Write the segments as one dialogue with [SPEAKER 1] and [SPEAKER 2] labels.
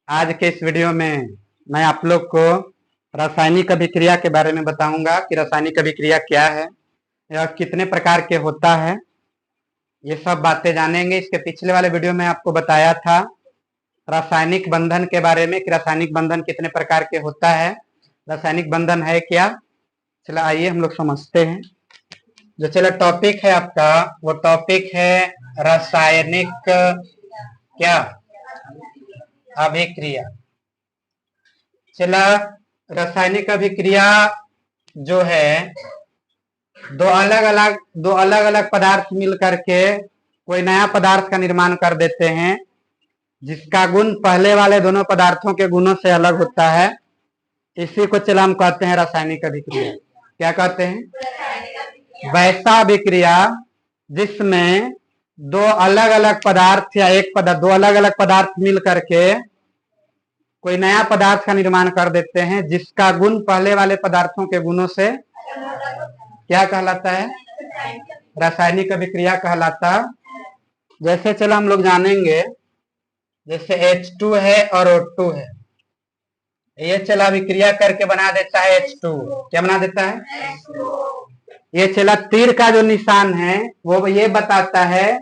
[SPEAKER 1] आज के इस वीडियो में मैं आप लोग को रासायनिक अभिक्रिया के बारे में बताऊंगा कि रासायनिक अभिक्रिया क्या है, यह कितने प्रकार के होता है। ये सब बातें जानेंगे। इसके पिछले वाले वीडियो में आपको बताया था रासायनिक बंधन के बारे में कि रासायनिक बंधन कितने प्रकार के होता है, रासायनिक बंधन है क्या। चलो आइए हम लोग समझते हैं। जो चलो टॉपिक है आपका, वो टॉपिक है रासायनिक क्या अभिक्रिया। चला रासायनिक अभिक्रिया जो है दो अलग अलग पदार्थ मिल करके कोई नया पदार्थ का निर्माण कर देते हैं, जिसका गुण पहले वाले दोनों पदार्थों के गुणों से अलग होता है। इसी को चला हम कहते हैं रासायनिक अभिक्रिया। क्या कहते हैं? वैसा अभिक्रिया जिसमें दो अलग अलग पदार्थ या दो अलग अलग पदार्थ मिल करके कोई नया पदार्थ का निर्माण कर देते हैं, जिसका गुण पहले वाले पदार्थों के गुणों से क्या कहलाता है? रासायनिक अभिक्रिया कहलाता। जैसे चलो हम लोग जानेंगे, जैसे H2 है और O2 है, ये चला अभिक्रिया करके बना देता है H2। क्या बना देता है? ये चला तीर का जो निशान है वो ये बताता है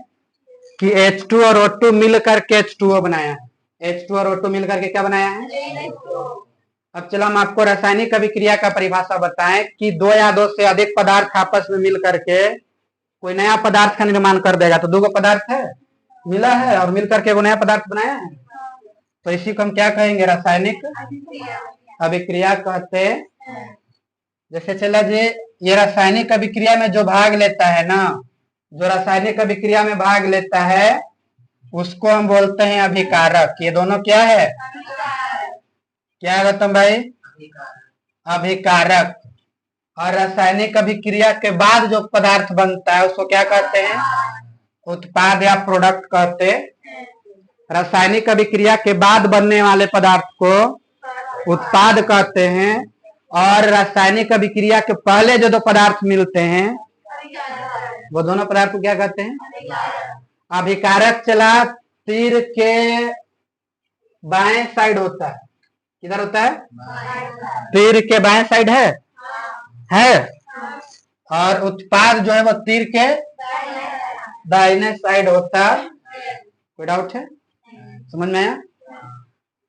[SPEAKER 1] कि H2 और O2 मिल करके H2O बनाया है। H2 और O2 मिल करके क्या बनाया है? अब चलो हम आपको रासायनिक अभिक्रिया का परिभाषा बताएं कि दो या दो से अधिक पदार्थ आपस में मिल करके कोई नया पदार्थ का निर्माण कर देगा। तो दो पदार्थ है, मिला है और मिल करके वो नया पदार्थ बनाया है, तो इसी को हम क्या कहेंगे? रासायनिक अभिक्रिया कहते हैं। जैसे चला जी, ये रासायनिक अभिक्रिया में जो भाग लेता है ना, जो रासायनिक अभिक्रिया में भाग लेता है उसको हम बोलते हैं अभिकारक। ये दोनों क्या है? क्या है गौतम भाई? अभिकारक। और रासायनिक अभिक्रिया के बाद जो पदार्थ बनता है उसको क्या कहते हैं? उत्पाद या प्रोडक्ट कहते हैं। रासायनिक अभिक्रिया के बाद बनने वाले पदार्थ को उत्पाद कहते हैं, और रासायनिक अभिक्रिया के पहले जो दो पदार्थ मिलते हैं वो दोनों पदार्थ को क्या कहते हैं? अभिकारक। चला तीर के बाएं साइड होता है। किधर होता है? तीर के बाएं साइड है। और उत्पाद जो है वो तीर के दाहिने साइड होता है। कोई डाउट है? समझ में आया?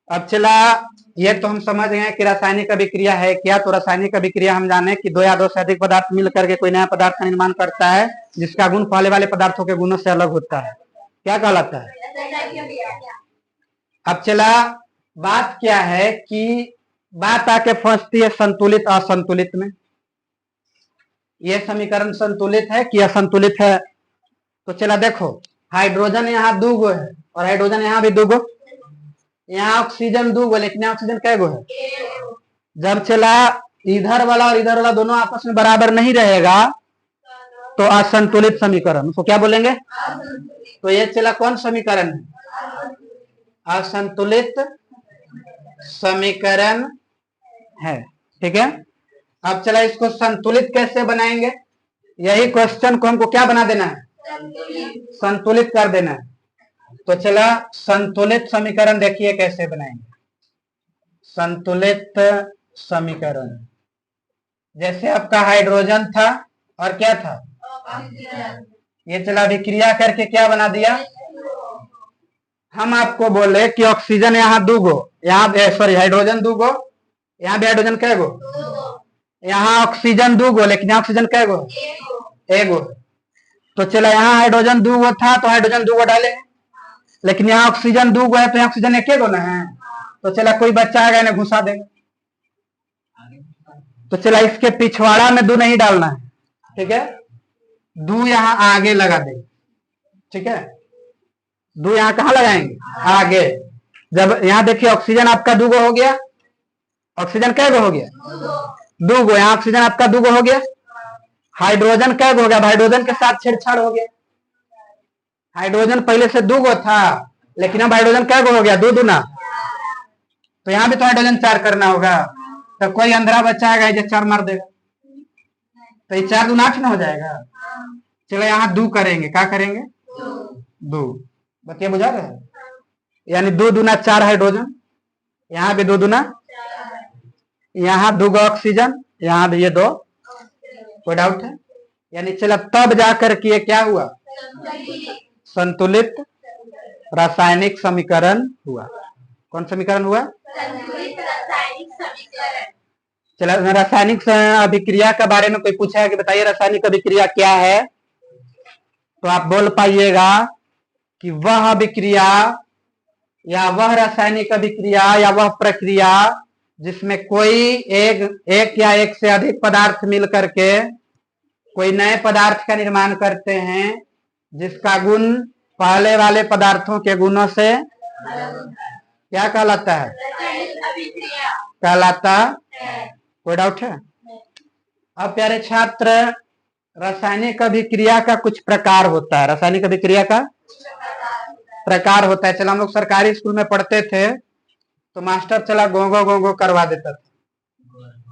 [SPEAKER 1] अब चला, ये तो हम समझ गए कि रासायनिक अभिक्रिया है क्या। तो रासायनिक अभिक्रिया हम जाने कि दो या दो से अधिक पदार्थ मिल करके कोई नया पदार्थ का निर्माण करता है, जिसका गुण पहले वाले पदार्थों के गुणों से अलग होता है। क्या कहलाता है? अब चला, बात क्या है कि बात आके फंसती है संतुलित असंतुलित में। ये समीकरण संतुलित है कि असंतुलित है? तो चला देखो, हाइड्रोजन यहाँ दो गो है और हाइड्रोजन यहाँ भी दो गो। यहाँ ऑक्सीजन दो गो, लेकिन ऑक्सीजन कै गो है? जब चला इधर वाला और इधर वाला दोनों आपस में बराबर नहीं रहेगा तो असंतुलित समीकरण, उसको क्या बोलेंगे? तो ये चला कौन समीकरण है? असंतुलित समीकरण है। ठीक है। अब चला इसको संतुलित कैसे बनाएंगे? यही क्वेश्चन को हमको क्या बना देना है? संतुलित कर देना है। तो चला संतुलित समीकरण देखिए कैसे बनाएंगे। संतुलित समीकरण, जैसे आपका हाइड्रोजन था और क्या था? ये चला अभिक्रिया करके क्या बना दिया? हम आपको बोले कि ऑक्सीजन यहाँ दो गो, यहाँ हाइड्रोजन दो गो, यहाँ भी हाइड्रोजन कै गो? यहाँ ऑक्सीजन दो गो, लेकिन ऑक्सीजन कै गो? एक गो। तो चला यहाँ हाइड्रोजन दो गो था तो हाइड्रोजन दो गो डाले, लेकिन यहाँ ऑक्सीजन दो गो है तो यहाँ ऑक्सीजन एक गो ना है। तो चला कोई बच्चा आएगा इन्हें घुसा देगा। तो चला इसके पिछवाड़ा में दो नहीं डालना है। ठीक है। दो यहाँ आगे लगा देंगे। ठीक है। दो यहाँ कहाँ लगाएंगे? आगे। जब यहाँ देखिए ऑक्सीजन आपका दो गो हो गया, ऑक्सीजन कै गो हो गया? दो गो। यहाँ ऑक्सीजन आपका दो गो हो गया। हाइड्रोजन कै गो हो गया? हाइड्रोजन के साथ छेड़छाड़ हो गया। हाइड्रोजन पहले से दो गो था, लेकिन अब हाइड्रोजन कै गो हो गया? दो दूना। तो यहाँ भी तो हाइड्रोजन चार करना होगा। तो कोई अंधरा बच्चा आएगा जो चार मार देगा, तो ये चार दूना 8 ना हो जाएगा। चलो यहाँ दो करेंगे। क्या करेंगे? दो। बतिया बुझा रहे हैं? यानी दो दूना 4 हाइड्रोजन, यहाँ भी दो दूना, यहाँ दो ऑक्सीजन, यहाँ भी ये दो। कोई डाउट है? यानी चला तब जाकर के ये क्या हुआ, संतुलित रासायनिक समीकरण हुआ। कौन समीकरण हुआ?
[SPEAKER 2] संतुलित रासायनिक समीकरण।
[SPEAKER 1] चला रासायनिक अभिक्रिया के बारे में कोई पूछा है कि बताइए रासायनिक अभिक्रिया क्या है, तो आप बोल पाइएगा कि वह अभिक्रिया या वह रासायनिक अभिक्रिया या वह प्रक्रिया जिसमें कोई एक या एक से अधिक पदार्थ मिल करके कोई नए पदार्थ का निर्माण करते हैं, जिसका गुण पहले वाले पदार्थों के गुणों से क्या कहलाता है? कहलाता है। कोई डाउट है? अब प्यारे छात्र, रासायनिक अभिक्रिया का कुछ प्रकार होता है। रासायनिक अभिक्रिया का प्रकार होता है। चला हम लोग सरकारी स्कूल में पढ़ते थे तो मास्टर चला गोंगो गोंगो करवा देता था,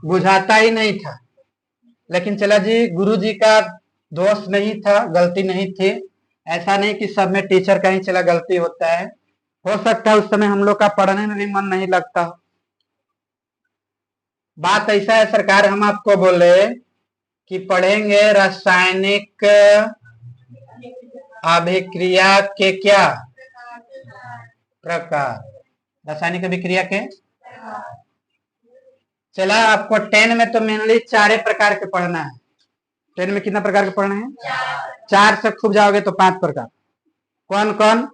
[SPEAKER 1] बुझाता ही नहीं था। लेकिन चला जी गुरु जी का दोष नहीं था, गलती नहीं थी। ऐसा नहीं कि सब में टीचर का ही चला गलती होता है। हो सकता है उस समय हम लोग का पढ़ने में भी मन नहीं लगता। बात ऐसा है सरकार हम आपको बोले कि पढ़ेंगे रासायनिक अभिक्रिया के क्या प्रकार, रासायनिक अभिक्रिया के। चला आपको 10 में तो मेनली 4 प्रकार के पढ़ना है। 10 में कितना प्रकार के पढ़ना है? 4 से खूब जाओगे तो 5 प्रकार। कौन कौन?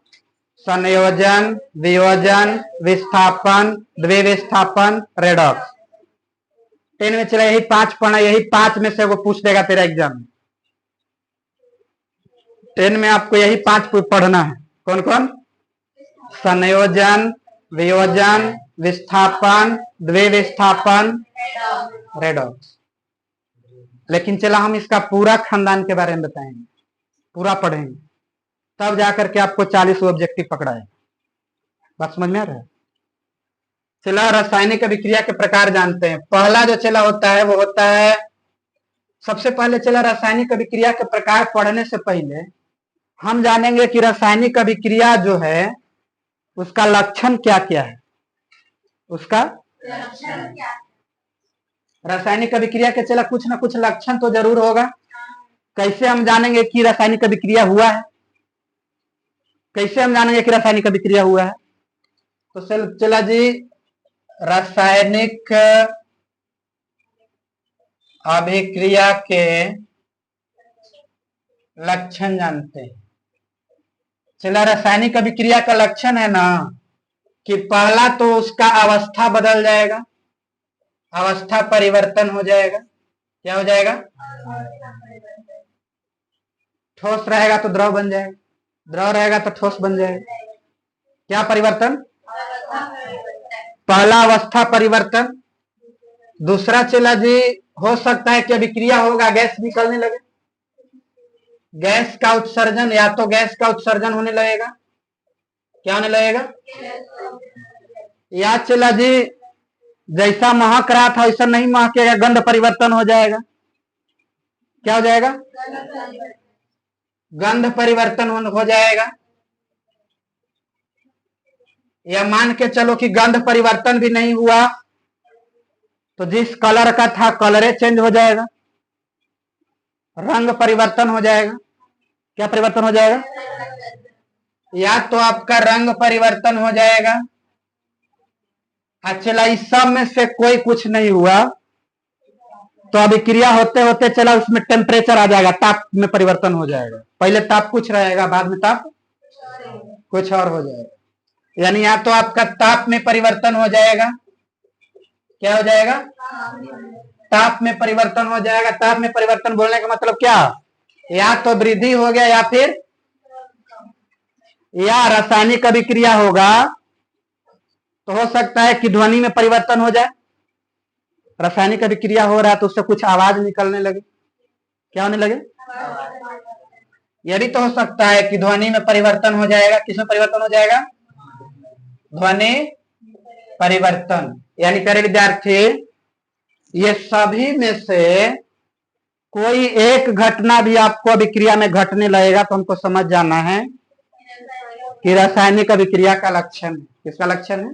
[SPEAKER 1] संयोजन, वियोजन, विस्थापन, द्विविस्थापन, रेडॉक्स। 10 में चला यही 5 पढ़ना। यही 5 में से वो पूछ देगा तेरा एग्जाम में। 10 में आपको यही 5 पढ़ना है। कौन कौन? संयोजन, वियोजन, विस्थापन, द्विविस्थापन, रेडॉक्स। लेकिन चला हम इसका पूरा खानदान के बारे में बताएंगे, पूरा पढ़ेंगे, तब जाकर के आपको 40 ऑब्जेक्टिव पकड़ाएगा। बात समझ में आ रहा है? चला रासायनिक अभिक्रिया के प्रकार जानते हैं। पहला जो चला होता है वो होता है, सबसे पहले चला रासायनिक अभिक्रिया के प्रकार पढ़ने से पहले हम जानेंगे कि रासायनिक अभिक्रिया जो है उसका लक्षण क्या क्या है। उसका
[SPEAKER 2] लक्षण क्या?
[SPEAKER 1] रासायनिक अभिक्रिया के चला कुछ ना कुछ लक्षण तो जरूर होगा। कैसे हम जानेंगे कि रासायनिक अभिक्रिया हुआ है? कैसे हम जानेंगे कि रासायनिक अभिक्रिया हुआ है? तो चला जी रासायनिक अभिक्रिया के लक्षण जानते हैं। चला रासायनिक अभिक्रिया का लक्षण है ना कि पहला तो उसका अवस्था बदल जाएगा, अवस्था परिवर्तन हो जाएगा। क्या हो जाएगा? ठोस रहेगा तो द्रव बन जाएगा, द्रव रहेगा तो ठोस बन जाएगा। क्या परिवर्तन? पहला अवस्था परिवर्तन। दूसरा चला जी हो सकता है कि अभिक्रिया होगा, गैस निकलने लगे, गैस का उत्सर्जन, या तो गैस का उत्सर्जन होने लगेगा। क्या होने लगेगा? या चला जी जैसा महक रहा था वैसा नहीं महकेगा, गंध परिवर्तन हो जाएगा। क्या हो जाएगा? गंध परिवर्तन हो जाएगा। या मान के चलो कि गंध परिवर्तन भी नहीं हुआ तो जिस कलर का था कलर चेंज हो जाएगा, रंग परिवर्तन हो जाएगा। क्या परिवर्तन हो जाएगा? या तो आपका रंग परिवर्तन हो जाएगा। अच्छा, इस सब में से कोई कुछ नहीं हुआ तो अभिक्रिया होते होते चला उसमें टेम्परेचर आ जाएगा, ताप में परिवर्तन हो जाएगा। पहले ताप कुछ रहेगा, बाद में ताप कुछ और हो जाएगा। यानी या तो आपका ताप में परिवर्तन हो जाएगा। क्या हो जाएगा? ताप में परिवर्तन हो जाएगा। ताप में परिवर्तन बोलने का मतलब क्या? या तो वृद्धि हो गया या फिर या रासायनिक अभिक्रिया होगा तो हो सकता है कि ध्वनि में परिवर्तन हो जाए। रासायनिक अभिक्रिया हो रहा है तो उससे कुछ आवाज निकलने लगे। क्या होने लगे? यह भी तो हो सकता है कि ध्वनि में परिवर्तन हो जाएगा। किसमें परिवर्तन हो जाएगा? ध्वनि परिवर्तन। यानी प्यारे विद्यार्थी, ये सभी में से कोई एक घटना भी आपको अभिक्रिया में घटने लगेगा तो हमको समझ जाना है कि रासायनिक अभिक्रिया का लक्षण है। किसका लक्षण है?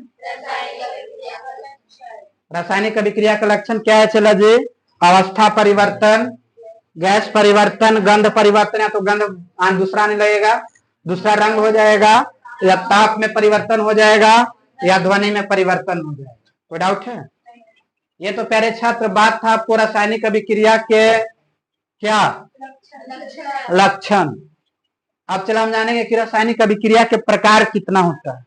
[SPEAKER 1] रासायनिक अभिक्रिया का लक्षण क्या है? चला जी, अवस्था परिवर्तन, गैस परिवर्तन, गंध परिवर्तन, या तो गंध दूसरा आने लगेगा, दूसरा रंग हो जाएगा, या ताप में परिवर्तन हो जाएगा, या ध्वनि में परिवर्तन हो जाएगा। कोई डाउट है? ये तो प्यारे छात्र बात था आपको रासायनिक अभिक्रिया के क्या लक्षण। अब चलो हम जानेंगे कि रासायनिक अभिक्रिया के प्रकार कितना होता है।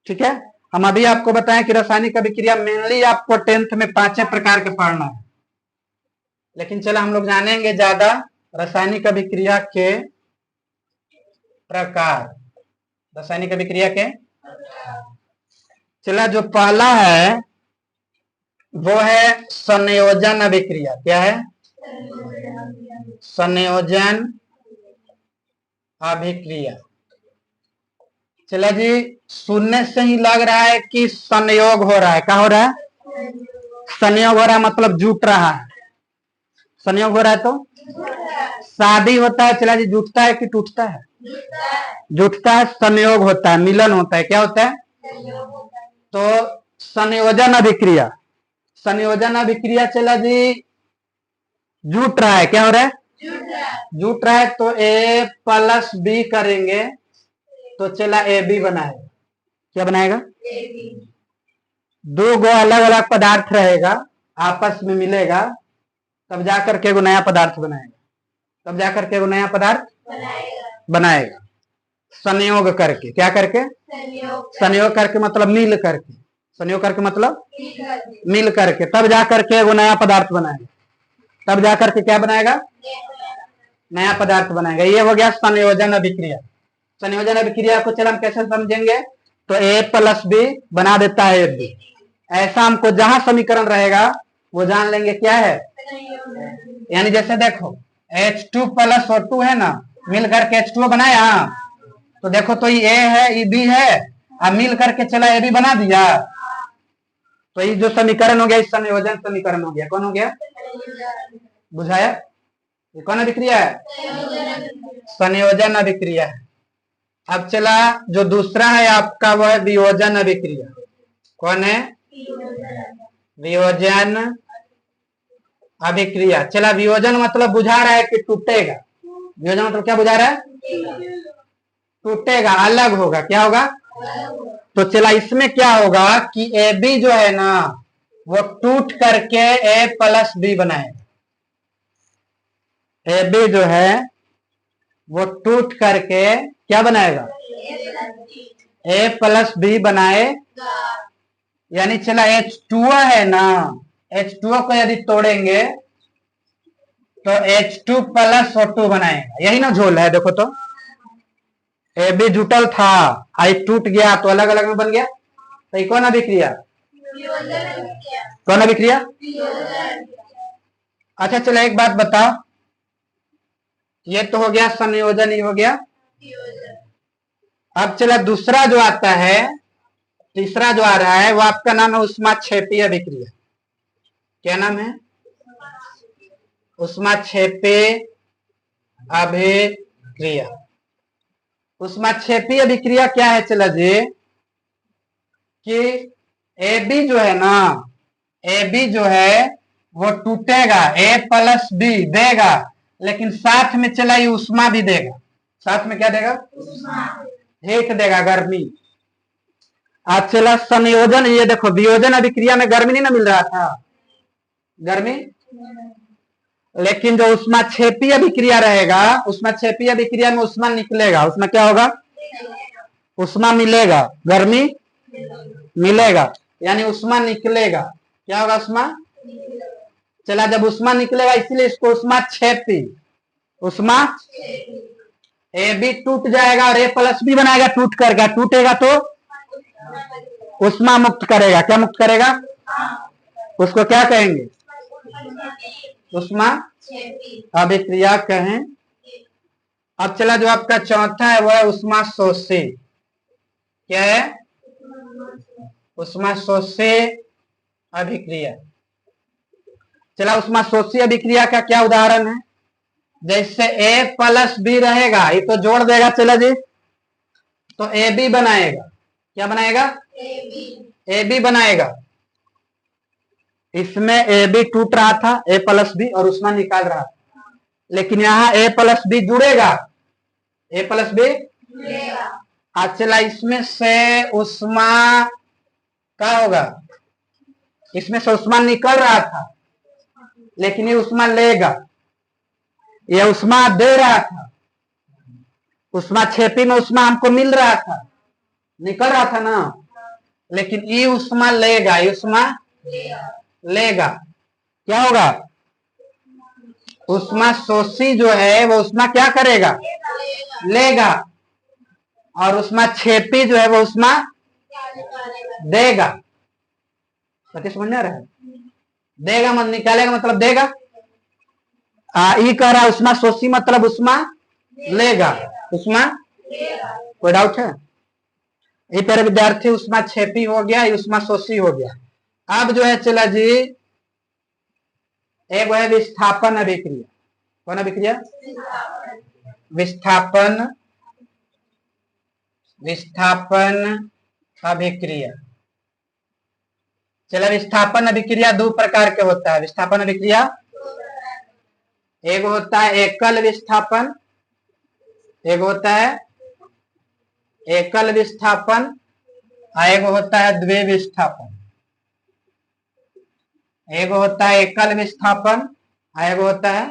[SPEAKER 1] ठीक है, हम अभी आपको बताएं कि रासायनिक अभिक्रिया मेनली आपको 10th में 5 प्रकार के पढ़ना है, लेकिन चलो हम लोग जानेंगे ज्यादा रासायनिक अभिक्रिया के प्रकार। रासायनिक अभिक्रिया के चला जो पहला है वो है संयोजन अभिक्रिया। क्या है? संयोजन अभिक्रिया। चला जी, सुनने से ही लग रहा है कि संयोग हो रहा है। क्या हो रहा है? संयोग हो रहा है, मतलब जुट रहा है। संयोग हो रहा है तो शादी होता है, चला जी, जुटता है कि टूटता है? जुटता है। संयोग होता है, मिलन होता है। क्या होता है? तो संयोजन अभिक्रिया, संयोजन अभिक्रिया चला जी जुट रहा है। क्या हो रहा है? जुट रहा है। तो A+B करेंगे तो चला AB बनाएगा। क्या बनाएगा? दो गो अलग अलग पदार्थ रहेगा, आपस में मिलेगा, तब जाकर के वो नया पदार्थ बनाएगा। तब जाकर के वो नया पदार्थ बनाएगा संयोग करके। क्या करके? संयोग करके मतलब मिल करके। संयोग करके मतलब मिल करके, तब जाकर के वो नया पदार्थ बनाएगा। तब जाकर के क्या बनाएगा? नया पदार्थ बनाएगा। ये हो गया संयोजन अभिक्रिया। संयोजन अभिक्रिया को चलो हम कैसे समझेंगे? तो A+B बना देता है AB। ऐसा हमको जहां समीकरण रहेगा वो जान लेंगे क्या है। यानी जैसे देखो H2 + O2 है ना, मिल करके H2O बनाया, तो देखो तो ये A है, ये B है, अब मिल करके चला AB बना दिया, तो ये जो समीकरण हो गया, इस संयोजन समीकरण हो गया। कौन हो गया? बुझाया? ये कौन अभिक्रिया है? संयोजन अभिक्रिया है। अब चला जो दूसरा है आपका वो है वियोजन अभिक्रिया। कौन है? वियोजन अभिक्रिया। चला वियोजन मतलब बुझा रहा है कि टूटेगा। वियोजन मतलब क्या बुझा रहा है? टूटेगा, अलग होगा। क्या होगा? तो चला इसमें क्या होगा कि AB जो है ना वो टूट करके A+B बनाएगा। AB जो है वो टूट करके क्या बनाएगा? A+B बनाएगा। यानी चला H2O है ना, H2O को यदि तोड़ेंगे तो H2 + O2 बनाएगा। यही ना झोल है। देखो तो AB जुटल था, आई टूट गया तो अलग अलग में बन गया। तो ये कौन अभिक्रिया? कौन अभिक्रिया? अच्छा चलो एक बात बताओ, ये तो हो गया संयोजन, ये हो गया। अब चला दूसरा जो आता है, तीसरा जो आ रहा है वो आपका नाम है ऊष्माक्षेपी अभिक्रिया। क्या नाम है? ऊष्माक्षेपी अभिक्रिया। ऊष्माक्षेपी अभिक्रिया क्या है? चला जी कि AB जो है ना, AB जो है वो टूटेगा, A+B देगा, लेकिन साथ में चला ये ऊष्मा भी देगा। साथ में क्या देगा? हीट देगा, गर्मी। आज चला संयोजन, ये देखो वियोजन अभिक्रिया में गर्मी नहीं ना मिल रहा था, गर्मी, लेकिन जो ऊष्माक्षेपी अभिक्रिया रहेगा, ऊष्माक्षेपी अभिक्रिया में ऊष्मा निकलेगा। उसमें क्या होगा? ऊष्मा मिलेगा, गर्मी मिलेगा, यानी ऊष्मा निकलेगा। क्या होगा? ऊष्मा। चला जब ऊष्मा निकलेगा इसलिए इसको ऊष्माक्षेपी, ऊष्मा AB टूट जाएगा और A+B बनाएगा टूट करके। टूटेगा तो ऊष्मा मुक्त करेगा। क्या मुक्त करेगा? उसको क्या कहेंगे? ऊष्मा अभिक्रिया कहें। अब चला जो आपका चौथा है वो है ऊष्माशोषी। क्या है? ऊष्माशोषी अभिक्रिया। चला ऊष्माशोषी अभिक्रिया का क्या उदाहरण है? जैसे A+B रहेगा, ये तो जोड़ देगा, चला जी, तो AB बनाएगा। क्या बनाएगा? AB बनाएगा। इसमें ए बी टूट रहा था, ए प्लस बी, और उष्मा निकाल रहा था, लेकिन यहाँ ए प्लस बी जुड़ेगा, ए प्लस बी। चला इसमें से उष्मा क्या होगा, इसमें से उष्मा निकल रहा था, लेकिन ये उष्मा लेगा, ये उष्मा दे रहा था, उष्मा छेपी में उष्मा हमको मिल रहा था, निकल रहा था ना, लेकिन ये उष्मा लेगा, ये उष्मा लेगा, क्या होगा, उष्मा शोषी जो है वो उष्मा क्या करेगा, लेगा, और उष्मा छेपी जो है वो उष्मा देगा। पति समझ में आ रहा है, देगा मत निकालेगा मतलब देगा। ई कह रहा है उष्मा शोषी मतलब उष्मा लेगा, उष्मा, कोई डाउट है? ये प्यारे विद्यार्थी उष्मा छेपी हो गया, उष्मा शोषी हो गया। अब जो है चला जी एक है विस्थापन अभिक्रिया, कौन अभिक्रिया, विस्थापन, विस्थापन अभिक्रिया। चला विस्थापन अभिक्रिया दो प्रकार के होता है, विस्थापन अभिक्रिया एक होता है एकल विस्थापन, एक होता है एकल विस्थापन, एक होता है द्वे विस्थापन, एक होता है एकल विस्थापन, एक होता है,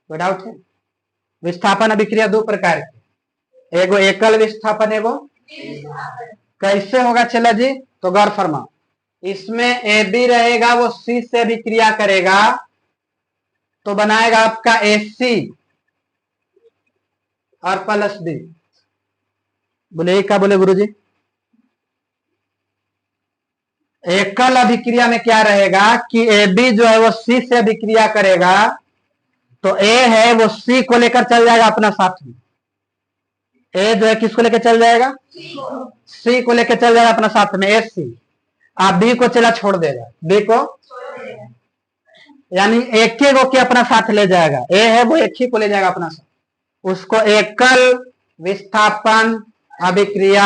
[SPEAKER 1] कोई डाउट है? विस्थापन अभिक्रिया दो प्रकार के, एगो एकल विस्थापन, एगो कैसे होगा चला जी, तो गौर फरमा, इसमें ए बी रहेगा, वो सी से अभिक्रिया करेगा तो बनाएगा आपका एसी और प्लस बी। बोले क्या बोले गुरुजी, एकल अभिक्रिया में क्या रहेगा कि ए बी जो है वो सी से अभिक्रिया करेगा तो ए है वो सी को लेकर चल जाएगा अपना साथ में, ए जो है किसको लेकर चल जाएगा, सी को लेकर चल जाएगा अपना साथ में, ए सी, आप बी को चला छोड़ देगा, बी को, यानी एक ही को के अपना साथ ले जाएगा, ए है वो एक ही को ले जाएगा अपना साथ, उसको एकल विस्थापन अभिक्रिया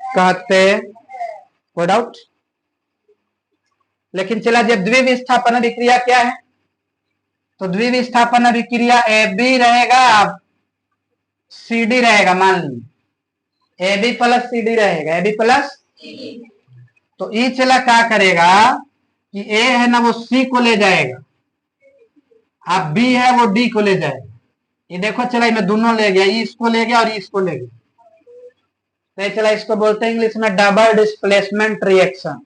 [SPEAKER 1] कहते, कोई डाउट? लेकिन चला जब द्विविस्थापन अभिक्रिया क्या है, तो द्विविस्थापन अभिक्रिया ए बी रहेगा, सी डी रहेगा, मान लीजिए A B plus C D रहेगा, ए बी प्लस, तो ई चला क्या करेगा कि ए है ना वो सी को ले जाएगा, अब बी है वो डी को ले जाएगा, ये देखो चला मैं दोनों ले गया, इसको ले गया और इसको ले गया, तो चला इसको बोलते हैं इंग्लिश में डबल डिस्प्लेसमेंट रिएक्शन।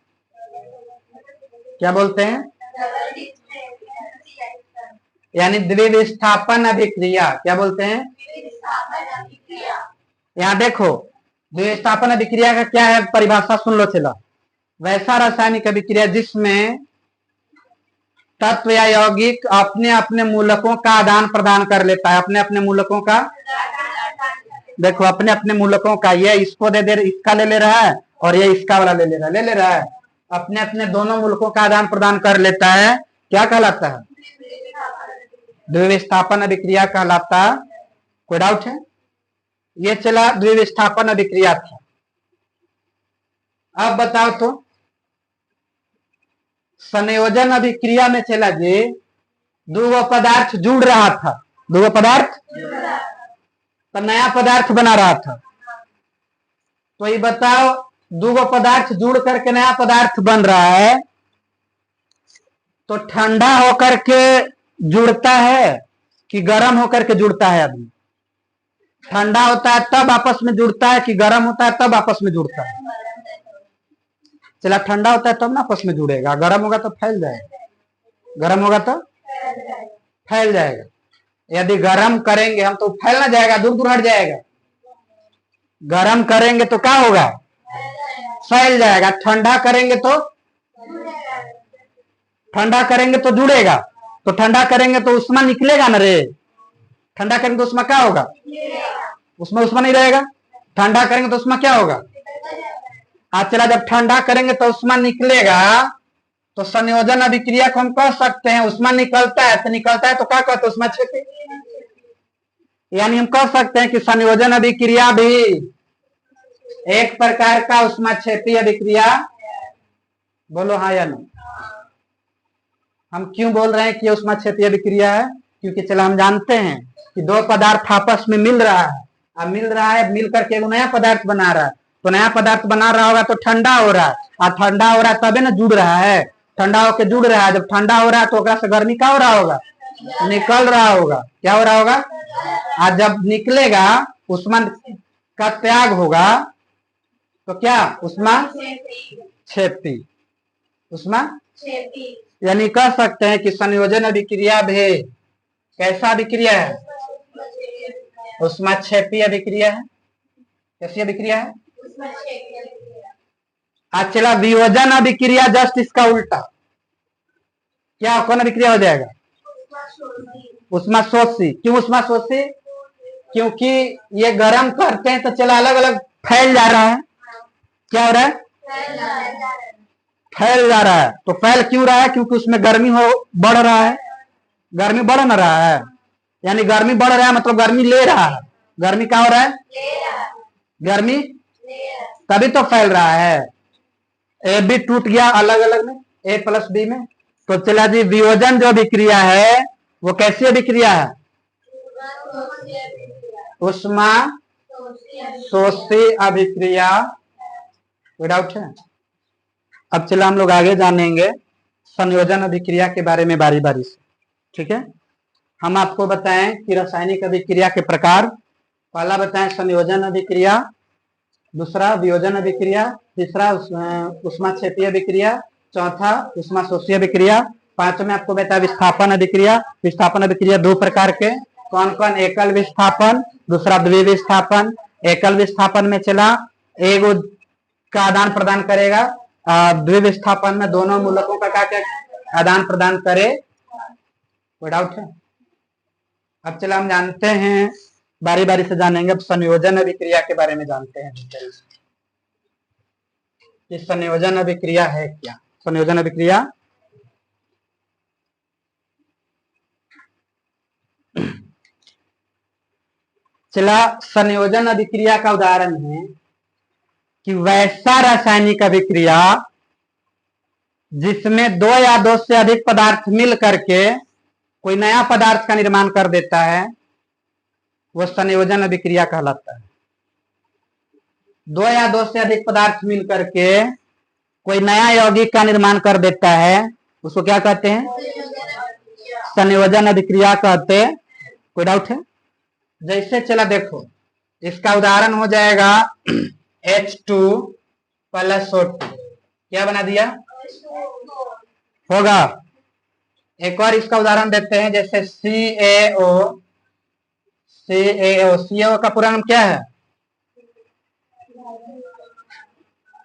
[SPEAKER 1] क्या बोलते हैं, यानी द्विविस्थापन अभिक्रिया, क्या बोलते हैं, यहाँ देखो द्विविस्थापन अभिक्रिया का क्या है परिभाषा सुन लो चला, वैसा रासायनिक अभिक्रिया जिसमें तत्व या यौगिक अपने अपने मूलकों का आदान प्रदान कर लेता है, अपने अपने मूलकों का, देखो अपने अपने मूलकों का, ये इसको दे दे, इसका ले रहा है और ये इसका वाला ले ले रहा है, अपने अपने दोनों मूलकों का आदान प्रदान कर लेता है, क्या कहलाता है, द्विविस्थापन अभिक्रिया कहलाता है। कोई डाउट है? ये चला द्विविस्थापन अभिक्रिया था। अब बताओ तो संयोजन अभिक्रिया में चला जी दो पदार्थ जुड़ रहा था, दो पदार्थ तो नया पदार्थ बना रहा था, तो ये बताओ दो पदार्थ जुड़ करके नया पदार्थ बन रहा है, तो ठंडा होकर के जुड़ता है कि गर्म होकर के जुड़ता है, आदमी ठंडा होता है तब आपस में जुड़ता है कि गर्म होता है तब आपस में जुड़ता है, चला ठंडा होता है तब ना आपस में जुड़ेगा, गर्म होगा तो फैल जाएगा, गर्म होगा तो फैल जाएगा, यदि गर्म करेंगे हम तो फैल ना जाएगा, दूर दूर हट जाएगा, गर्म करेंगे तो क्या होगा, फैल जाएगा, ठंडा करेंगे तो, ठंडा करेंगे तो जुड़ेगा, तो ठंडा करेंगे तो उष्मा निकलेगा ना रे, ठंडा करेंगे तो उष्मा क्या होगा, उसमें उष्मा नहीं रहेगा, ठंडा करेंगे तो उष्मा क्या होगा, आज चला जब ठंडा करेंगे तो उष्मा निकलेगा, तो संयोजन अभिक्रिया को हम कह सकते हैं उष्मा निकलता है, तो निकलता है तो क्या कहते हैं, उष्मा छेपी, यानी हम कह सकते हैं कि संयोजन अभिक्रिया भी एक प्रकार का उष्मा छेपी अभिक्रिया, बोलो हाँ या नहीं, हम क्यों बोल रहे हैं कि उष्मा क्षेत्रीय अभिक्रिया है? क्योंकि चला हम जानते हैं कि दो पदार्थ आपस में मिल रहा है, अब मिल रहा है, मिल करके एक नया पदार्थ बना रहा है, तो नया पदार्थ बना रहा होगा तो ठंडा हो रहा है, और ठंडा हो रहा है तबे ना जुड़ रहा है, ठंडा होकर जुड़ रहा है, जब ठंडा हो रहा है तो ओकरा से गर्मी क्या हो रहा होगा? निकल रहा होगा। क्या हो रहा होगा? और जब निकलेगा उष्मा का त्याग होगा तो क्या? उष्मा क्षेपी, उष्मा यानी कह सकते हैं कि संयोजन अभिक्रिया भी कैसा अभिक्रिया है? उष्मा क्षेपी अभिक्रिया है। कैसी अभिक्रिया है? आज चला वियोजन अभिक्रिया जस्ट इसका उल्टा, क्या कौन अभिक्रिया हो जाएगा? उष्मा शोषी। क्यों उष्मा शोषी? क्योंकि ये गर्म करते हैं तो चला अलग अलग फैल जा रहा है। क्या हो रहा है? फैल जा रहा है। तो फैल क्यों रहा है? क्योंकि उसमें गर्मी बढ़ रहा है। गर्मी बढ़ न रहा है, यानी गर्मी बढ़ रहा है मतलब गर्मी ले रहा है। गर्मी क्या हो रहा है? गर्मी तभी तो फैल रहा है। ए बी टूट गया अलग अलग में, ए प्लस बी में। तो चला जी वियोजन जो अभिक्रिया है वो कैसी अभिक्रिया है? उष्मा शोषी अभिक्रिया। कोई डाउट है? अब चला हम लोग आगे जानेंगे संयोजन अभिक्रिया के बारे में बारी बारी से। ठीक है, हम आपको बताएं कि रासायनिक अभिक्रिया के प्रकार। पहला बताएं संयोजन अभिक्रिया, दूसरा वियोजन अभिक्रिया, तीसरा उष्मा क्षेपीय अभिक्रिया, चौथा उष्मा शोषी अभिक्रिया, पांचवें आपको बताया विस्थापन अभिक्रिया। विस्थापन अभिक्रिया दो प्रकार के, कौन कौन? एकल विस्थापन, दूसरा द्विविस्थापन। एकल विस्थापन में चला एक का आदान प्रदान करेगा, द्विविस्थापन में दोनों मूलकों का क्या आदान प्रदान करे। कोई डाउट है? अब चला हम जानते हैं, बारी बारी से जानेंगे। अब संयोजन अभिक्रिया के बारे में जानते हैं कि संयोजन अभिक्रिया है क्या। संयोजन अभिक्रिया चला संयोजन अभिक्रिया का उदाहरण है कि वैसा रासायनिक अभिक्रिया जिसमें दो या दो से अधिक पदार्थ मिल करके कोई नया पदार्थ का निर्माण कर देता है, वह संयोजन अभिक्रिया कहलाता है। दो या दो से अधिक पदार्थ मिल करके कोई नया यौगिक का निर्माण कर देता है, उसको क्या कहते हैं? संयोजन अभिक्रिया कहते हैं। कोई डाउट है? जैसे चला देखो, इसका उदाहरण हो जाएगा H2 प्लस O2। क्या बना दिया होगा? एक और इसका उदाहरण देते हैं, जैसे CaO। CaO का पूरा नाम क्या है?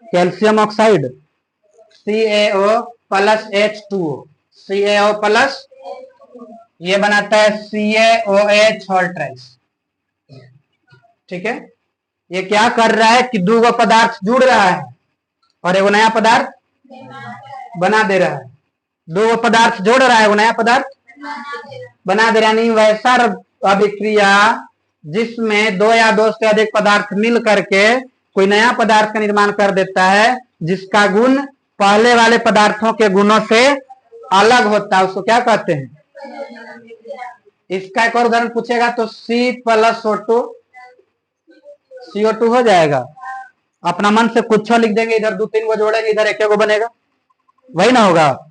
[SPEAKER 1] Calcium oxide. CaO plus H2O, CaO plus ये बनाता है CaOH और ट्राइस। ठीक है, ये क्या कर रहा है कि दो पदार्थ जुड़ रहा है और एक नया पदार्थ बना दे रहा है। दो पदार्थ जोड़ रहा है, वो नया पदार्थ बना दे रहा है। नहीं, वैसा अभिक्रिया जिसमें दो या दो से अधिक पदार्थ मिल करके कोई नया पदार्थ का निर्माण कर देता है, जिसका गुण पहले वाले पदार्थों के गुणों से अलग होता है, उसको क्या कहते हैं? इसका एक और उदाहरण पूछेगा तो C प्लस O2, CO2 हो जाएगा। अपना मन से कुछ लिख देंगे, इधर दो तीन को जोड़ेंगे, इधर एक को बनेगा, वही ना होगा?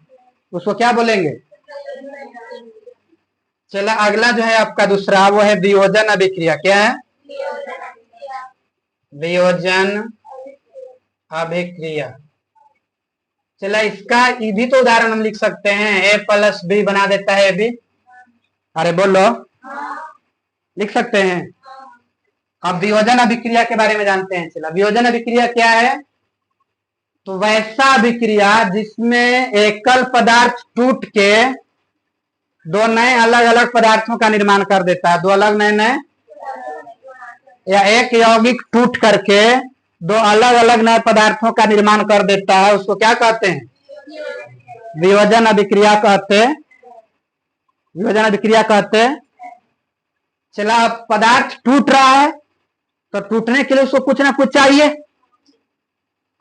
[SPEAKER 1] उसको क्या बोलेंगे? चला अगला जो है आपका दूसरा, वो है वियोजन अभिक्रिया। क्या है? वियोजन अभिक्रिया। चला इसका भी तो उदाहरण हम लिख सकते हैं, A प्लस B बना देता है AB। अरे बोलो, लिख सकते हैं। अब वियोजन अभिक्रिया के बारे में जानते हैं। चला वियोजन अभिक्रिया क्या है? तो वैसा अभिक्रिया जिसमें एकल पदार्थ टूट के दो नए अलग अलग पदार्थों का निर्माण कर देता है। दो अलग नए नए, या एक यौगिक टूट करके दो अलग अलग नए पदार्थों का निर्माण कर देता है, उसको क्या कहते हैं? वियोजन अभिक्रिया कहते हैं। वियोजन अभिक्रिया कहते हैं। चला पदार्थ टूट रहा है तो टूटने के लिए उसको कुछ ना कुछ चाहिए,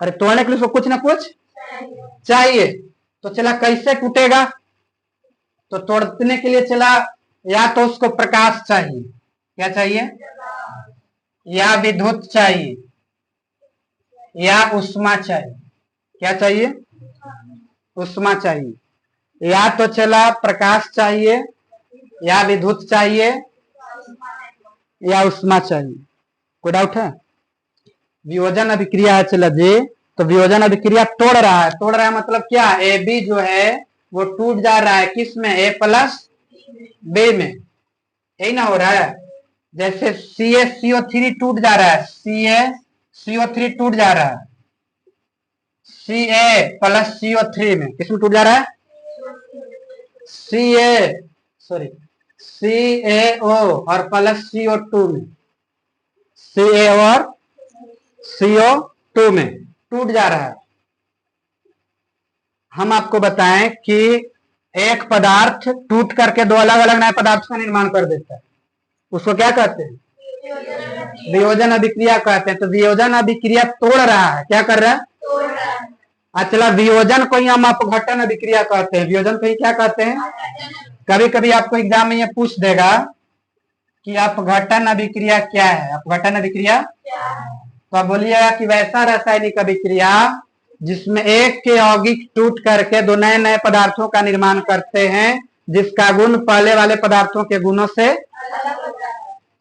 [SPEAKER 1] अरे तोड़ने के लिए उसको कुछ ना कुछ चाहिए। तो चला कैसे टूटेगा? तो तोड़ने के लिए चला, या तो उसको प्रकाश चाहिए, क्या चाहिए, या विद्युत चाहिए, या उष्मा चाहिए। क्या चाहिए, उष्मा चाहिए। या तो चला प्रकाश चाहिए, या विद्युत चाहिए, या उष्मा चाहिए। कोई डाउट है? वियोजन अभिक्रिया है चला जी, तो वियोजन अभिक्रिया तोड़ रहा है। तोड़ रहा है मतलब क्या, ए बी जो है वो टूट जा रहा है, किस में, ए प्लस बी में, यही ना हो रहा है। जैसे CaCO3 टूट जा रहा है, CaCO3 टूट जा रहा है Ca प्लस CO3 में, किसमें टूट जा रहा है, CaO और प्लस CO2 में, Ca और CO2 में टूट जा रहा है। हम आपको बताएं कि एक पदार्थ टूट करके दो अलग अलग नए पदार्थ का निर्माण कर देता है, उसको क्या कहते हैं, वियोजन अभिक्रिया कहते हैं। तो वियोजन अभिक्रिया तोड़ रहा है, क्या कर रहा है, अच्छा। वियोजन को ही हम अपघटन अभिक्रिया कहते हैं। वियोजन को ही क्या कहते हैं, कभी कभी आपको एग्जाम में ये पूछ देगा कि अपघटन अभिक्रिया क्या है। अपघटन अभिक्रिया तो आप बोलिएगा कि वैसा रासायनिक अभिक्रिया जिसमें एक के यौगिक टूट करके दो नए नए पदार्थों का निर्माण करते हैं, जिसका गुण पहले वाले पदार्थों के गुणों से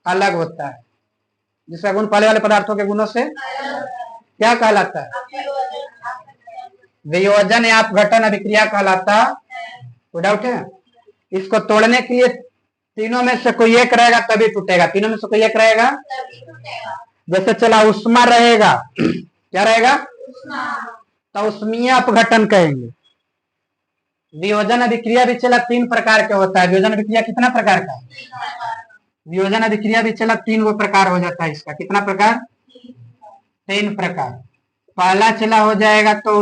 [SPEAKER 1] अलग होता है, जिसका गुण पहले वाले पदार्थों के गुणों से क्या कहलाता है, वियोजन या अपघटन अभिक्रिया कहलाता। कोई डाउट है? इसको तोड़ने के लिए तीनों में से कोई एक रहेगा तभी टूटेगा, तीनों में से कोई एक रहेगा। जैसे चला उष्मा रहेगा, क्या रहेगा, तो उष्मीय अपघटन कहेंगे। वियोजन अभिक्रिया भी चला तीन प्रकार के होता है। वियोजन अभिक्रिया कितना प्रकार का है, वियोजन अभिक्रिया भी चला तीन वो प्रकार हो जाता है इसका। कितना प्रकार, तीन प्रकार। पहला चला हो जाएगा तो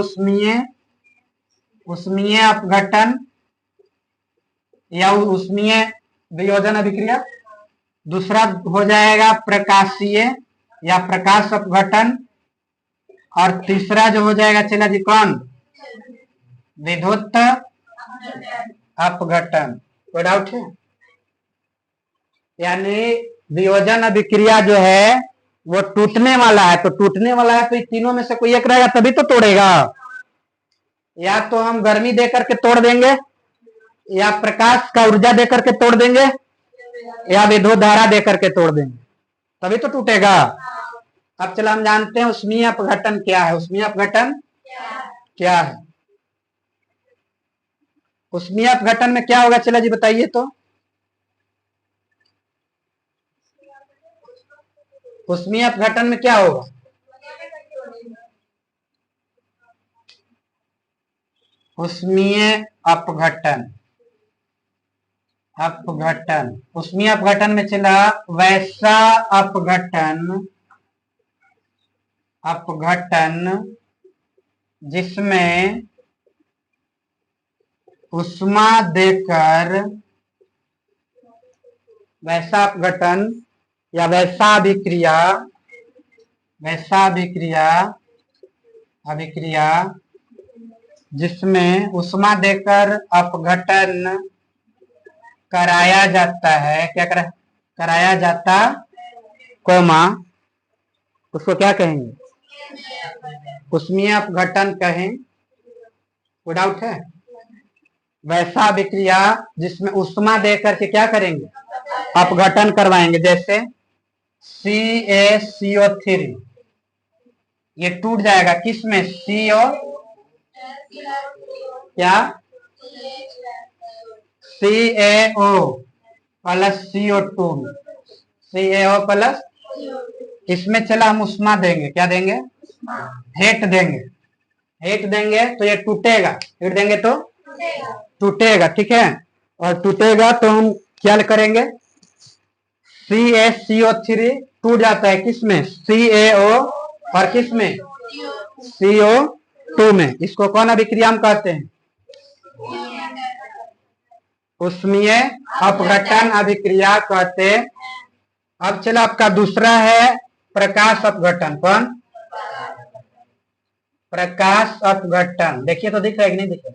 [SPEAKER 1] उष्मीय अपघटन या उष्मीय वियोजन अभिक्रिया। दूसरा हो जाएगा प्रकाशीय या प्रकाश अपघटन। और तीसरा जो हो जाएगा चला जी कौन, विद्युत अपघटन। कोई डाउट है? यानी वियोजन अभिक्रिया जो है वो टूटने वाला है, तो टूटने वाला है तो तीनों में से कोई एक रहेगा तभी तो तोड़ेगा। या तो हम गर्मी दे करके तोड़ देंगे, या प्रकाश का ऊर्जा दे करके तोड़ देंगे, या विद्युत धारा दे करके तोड़ देंगे, तभी तो टूटेगा। अब चलो हम जानते हैं उष्मीय अपघटन क्या है। उष्मीय अपघटन क्या है, उष्मीय अपघटन में क्या होगा चला जी बताइए तो। उष्मीय अपघटन में क्या होगा, उष्मीय अपघटन उष्मीय अपघटन में चला वैसा अपघटन जिसमें उष्मा देकर, वैसा अपघटन या वैसा अभिक्रिया जिसमें उष्मा देकर अपघटन कराया जाता है। क्या कराया जाता, कोमा, उसको क्या कहेंगे, उष्मीय अपघटन कहें। कोई डाउट है? वैसा अभिक्रिया जिसमें उष्मा देकर के क्या करेंगे, अपघटन करवाएंगे। जैसे CaCO3 ये टूट जाएगा किसमें, CO क्या, CaO प्लस CO2 में, CaO प्लस, इसमें चला हम उष्मा देंगे, क्या देंगे, हेट देंगे तो ये टूटेगा, हेट देंगे तो टूटेगा, ठीक है। और टूटेगा तो हम क्या करेंगे, CaCO3 टूट जाता है किसमें, CaO और किसमें, CO2 में। इसको कौन अभिक्रिया हम कहते हैं, उष्मीय अपघटन अभिक्रिया कहते। अब चलो आपका दूसरा है प्रकाश अपघटन। कौन, प्रकाश अपघटन। देखिए तो दिख रहा है कि नहीं दिख रहा,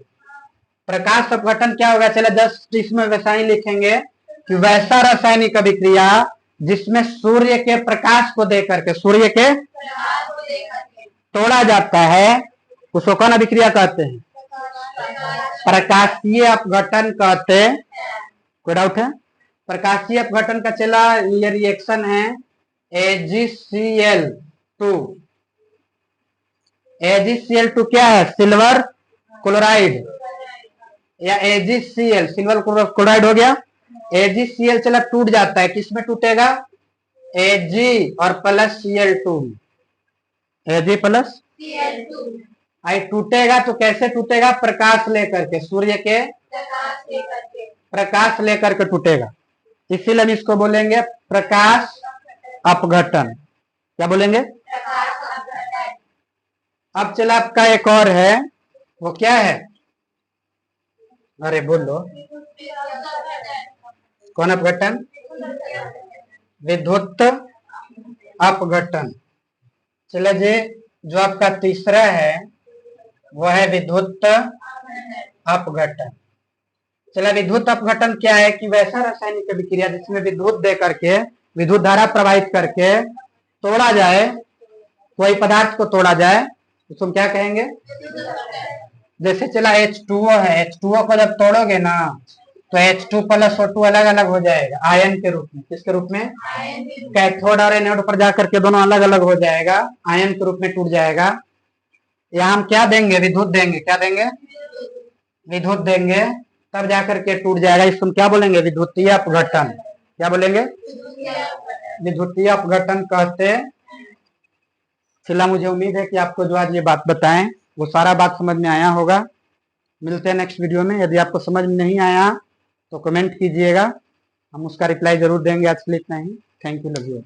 [SPEAKER 1] प्रकाश अपघटन क्या होगा? चलो जस्ट इसमें वैसा ही लिखेंगे कि वैसा रासायनिक अभिक्रिया जिसमें सूर्य के प्रकाश को दे करके, सूर्य के
[SPEAKER 2] प्रकाश को देकर के
[SPEAKER 1] तोड़ा जाता है, उसको कौन अभिक्रिया कहते हैं? प्रकाशीय अपघटन कहते हैं। कोई डाउट है? प्रकाशीय अपघटन का चला ये रिएक्शन है AgCl2। AgCl2 क्या है? सिल्वर क्लोराइड या AgCl, सिल्वर क्लोराइड हो गया। AgCl चला टूट जाता है, किसमें टूटेगा? Ag और plus Cl2, Ag plus
[SPEAKER 2] Cl2
[SPEAKER 1] आई टूटेगा तो कैसे टूटेगा? प्रकाश लेकर के, सूर्य के
[SPEAKER 2] प्रकाश देकर के
[SPEAKER 1] प्रकाश लेकर के टूटेगा, इसीलिए हम इसको बोलेंगे प्रकाश अपघटन। क्या बोलेंगे?
[SPEAKER 2] प्रकाश अपघटन।
[SPEAKER 1] अब चला आपका एक और है, वो क्या है? अरे बोलो, कौन अपघटन? विद्युत अपघटन। चले जी, जो आपका तीसरा है वो है विद्युत अपघटन। चला विद्युत अपघटन क्या है कि वैसा रासायनिक अभिक्रिया जिसमें विद्युत दे करके, विद्युत धारा प्रवाहित करके तोड़ा जाए, कोई पदार्थ को तोड़ा जाए, उसको हम क्या कहेंगे? जैसे चला H2O है, H2O को जब तोड़ोगे ना तो H2 प्लस O2 अलग अलग हो जाएगा आयन के रूप में। किसके रूप में? कैथोड और एनोड पर जाकर के दोनों अलग अलग हो जाएगा, आयन के रूप में टूट जाएगा। यहाँ हम क्या देंगे? विद्युत देंगे। क्या देंगे? विद्युत देंगे, तब जाकर के टूट जाएगा। इसको हम क्या बोलेंगे? विद्युतीय अपघटन। क्या बोलेंगे? विद्युतीय अपघटन कहते। फिलहाल मुझे उम्मीद है कि आपको जो आज ये बात बताएं वो सारा बात समझ में आया होगा। मिलते हैं नेक्स्ट वीडियो में। यदि आपको समझ में नहीं आया तो कमेंट कीजिएगा, हम उसका रिप्लाई जरूर देंगे। आज के लिए इतना ही। Thank you, love you.